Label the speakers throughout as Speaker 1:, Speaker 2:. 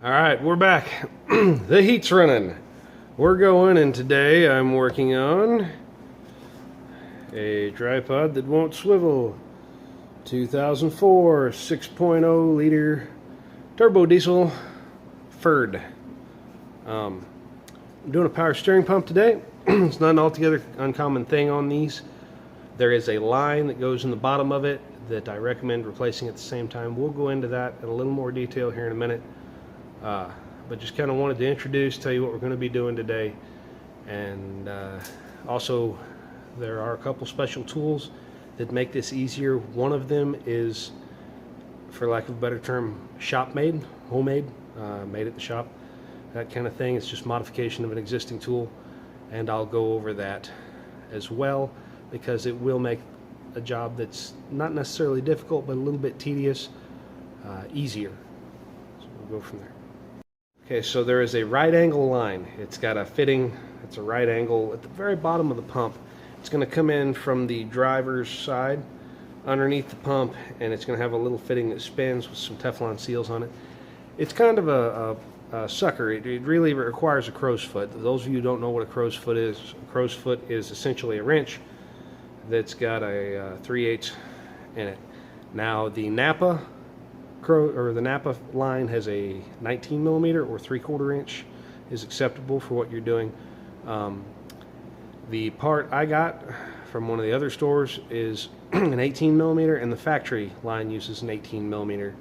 Speaker 1: Alright, we're back. The heat's running. We're going, and today I'm working on a tripod that won't swivel. 2004 6.0 liter turbo diesel Ferd. I'm doing a power steering pump today. It's not an altogether uncommon thing on these. There is a line that goes in the bottom of it that I recommend replacing at the same time. We'll go into that in a little more detail here in a minute. But just kind of wanted to introduce, tell you what we're going to be doing today. And also, there are a couple special tools that make this easier. One of them is, for lack of a better term, shop made, homemade, made at the shop, that kind of thing. It's just modification of an existing tool, and I'll go over that as well, because it will make a job that's not necessarily difficult but a little bit tedious easier. So we'll go from there. Okay, so there is a right angle line. It's got a fitting, it's a right angle at the very bottom of the pump. It's going to come in from the driver's side underneath the pump, and it's going to have a little fitting that spins with some Teflon seals on it. It's kind of a sucker. It really requires a crow's foot. Those of you who don't know what a crow's foot is, a crow's foot is essentially a wrench that's got a 3/8 in it. Now the Napa line has a 19 millimeter or 3/4 inch is acceptable for what you're doing. The part I got from one of the other stores is an 18 millimeter, and the factory line uses an 18 millimeter.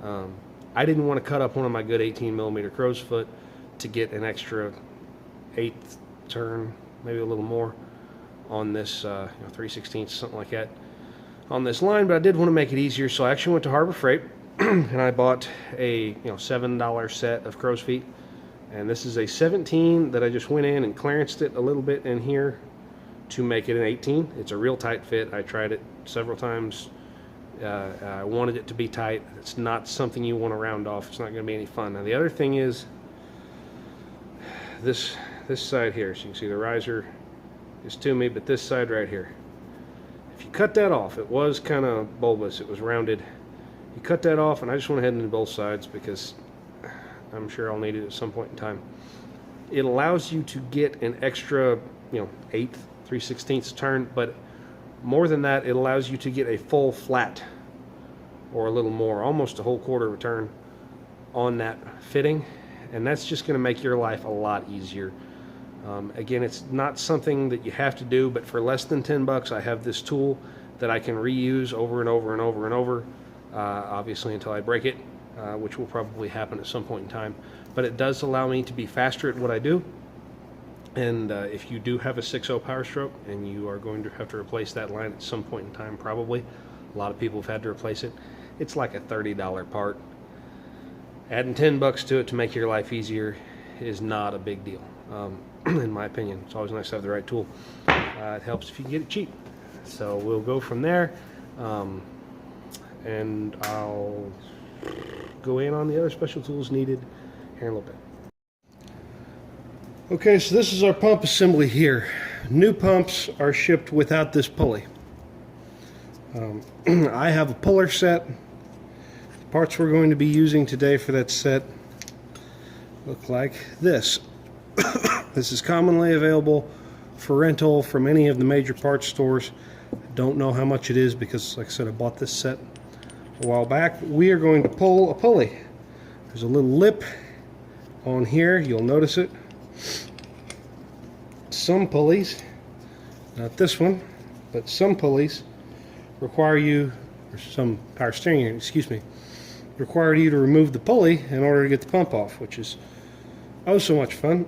Speaker 1: I didn't want to cut up one of my good 18 millimeter crow's foot to get an extra 1/8 turn, maybe a little more, on this 3/16, something like that, on this line. But I did want to make it easier, so I actually went to Harbor Freight and I bought a $7 set of crow's feet. And this is a 17 that I just went in and clearanced it a little bit in here to make it an 18. It's a real tight fit. I tried it several times. I wanted it to be tight. It's not something you want to round off. It's not going to be any fun. Now the other thing is this side here. So you can see the riser is to me, but this side right here, if you cut that off, it was kind of bulbous. It was rounded. You cut that off, and I just went ahead and did both sides because I'm sure I'll need it at some point in time. It allows you to get an extra, 1/8, 3/16 turn, but more than that, it allows you to get a full flat, or a little more, almost a whole quarter of a turn on that fitting, and that's just going to make your life a lot easier. Again, it's not something that you have to do, but for less than 10 bucks, I have this tool that I can reuse over and over and over and over, obviously until I break it. Which will probably happen at some point in time, but it does allow me to be faster at what I do. And if you do have a 6.0 Powerstroke and you are going to have to replace that line at some point in time, probably a lot of people have had to replace it, it's like a $30 part. Adding 10 bucks to it to make your life easier is not a big deal, in my opinion. It's always nice to have the right tool. It helps if you can get it cheap. So we'll go from there, and I'll go in on the other special tools needed here in a little bit. Okay, so this is our pump assembly here. New pumps are shipped without this pulley. I have a puller set. The parts we're going to be using today for that set look like this. This is commonly available for rental from any of the major parts stores. Don't know how much it is because, like I said, I bought this set a while back. We are going to pull a pulley. There's a little lip on here, you'll notice it. Some pulleys, not this one, but some pulleys require you, or some power steering unit, excuse me, require you to remove the pulley in order to get the pump off, which is oh so much fun.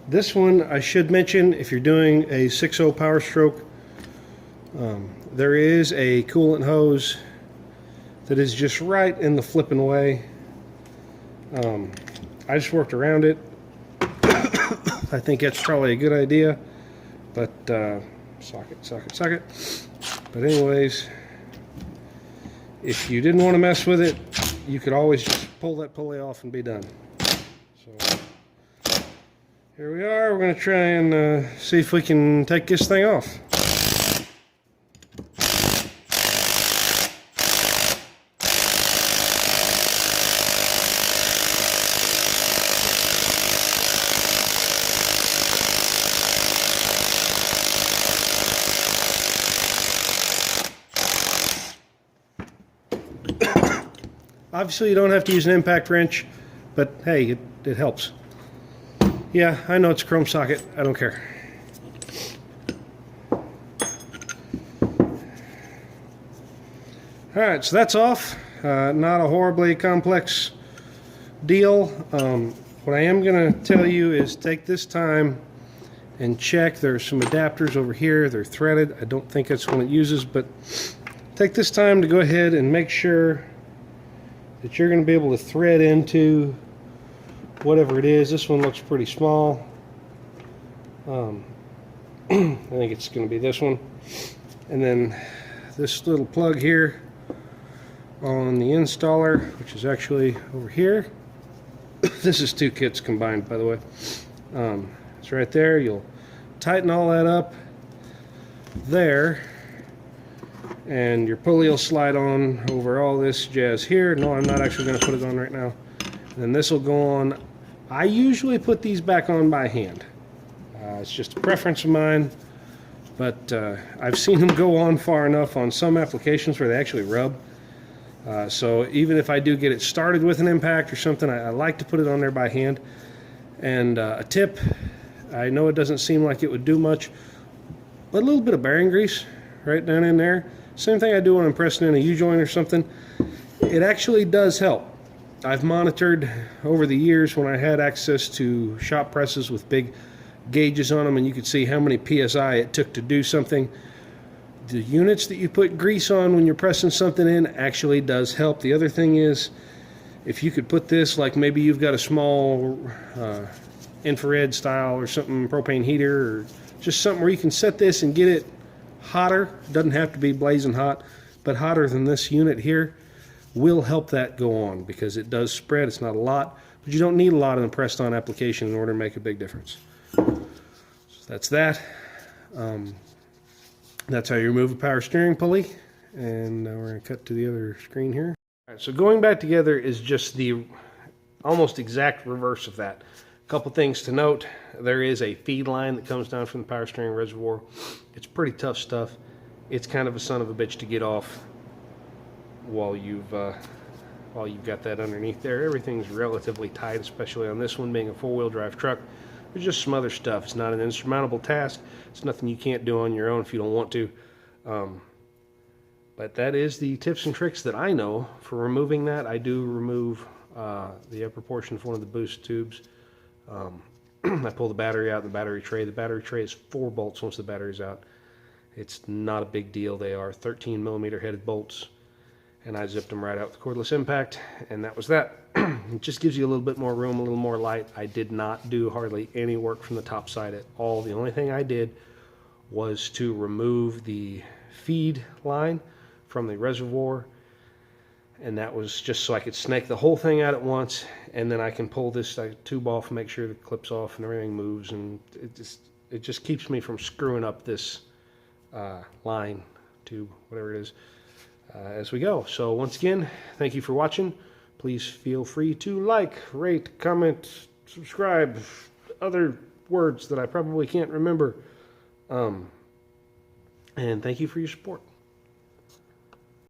Speaker 1: This one, I should mention, if you're doing a 6.0 Powerstroke, there is a coolant hose that is just right in the flipping way. I just worked around it. I think that's probably a good idea, but socket. But anyways, if you didn't want to mess with it, you could always just pull that pulley off and be done. So here we are. We're going to try and see if we can take this thing off. Obviously, you don't have to use an impact wrench, but hey, it helps. Yeah, I know it's a chrome socket. I don't care. Alright, so that's off. Not a horribly complex deal. What I am going to tell you is take this time and check. There's some adapters over here. They're threaded. I don't think that's one it uses, but take this time to go ahead and make sure that you're going to be able to thread into whatever it is. This one looks pretty small. I think it's going to be this one. And then this little plug here on the installer, which is actually over here. This is two kits combined, by the way. It's right there. You'll tighten all that up there, and your pulley will slide on over all this jazz here. No, I'm not actually going to put it on right now. And then this will go on. I usually put these back on by hand. It's just a preference of mine, but I've seen them go on far enough on some applications where they actually rub. So even if I do get it started with an impact or something, I like to put it on there by hand. And a tip, I know it doesn't seem like it would do much, but a little bit of bearing grease right down in there. Same thing I do when I'm pressing in a U-joint or something. It actually does help. I've monitored over the years when I had access to shop presses with big gauges on them, and you could see how many PSI it took to do something. The units that you put grease on when you're pressing something in actually does help. The other thing is, if you could put this, like maybe you've got a small infrared style or something, propane heater, or just something where you can set this and get it hotter. Doesn't have to be blazing hot, but hotter than this unit here will help that go on, because it does spread. It's not a lot, but you don't need a lot in a pressed on application in order to make a big difference. So that's that. That's how you remove a power steering pulley. And now we're going to cut to the other screen here. All right, so going back together is just the almost exact reverse of that. A couple things to note. There is a feed line that comes down from the power steering reservoir. It's pretty tough stuff. It's kind of a son of a bitch to get off while you've got that underneath there. Everything's relatively tight, especially on this one being a four-wheel drive truck. There's just some other stuff. It's not an insurmountable task. It's nothing you can't do on your own if you don't want to. But that is the tips and tricks that I know for removing that. I do remove the upper portion of one of the boost tubes. I pull the battery out, the battery tray. The battery tray is 4 bolts once the battery's out. It's not a big deal. They are 13 millimeter headed bolts. And I zipped them right out with cordless impact, and that was that. It just gives you a little bit more room, a little more light. I did not do hardly any work from the top side at all. The only thing I did was to remove the feed line from the reservoir, and that was just so I could snake the whole thing out at once, and then I can pull this tube off and make sure the clips off and everything moves, and it just keeps me from screwing up this line, tube, whatever it is, as we go. So once again, thank you for watching. Please feel free to like, rate, comment, subscribe, other words that I probably can't remember. And thank you for your support.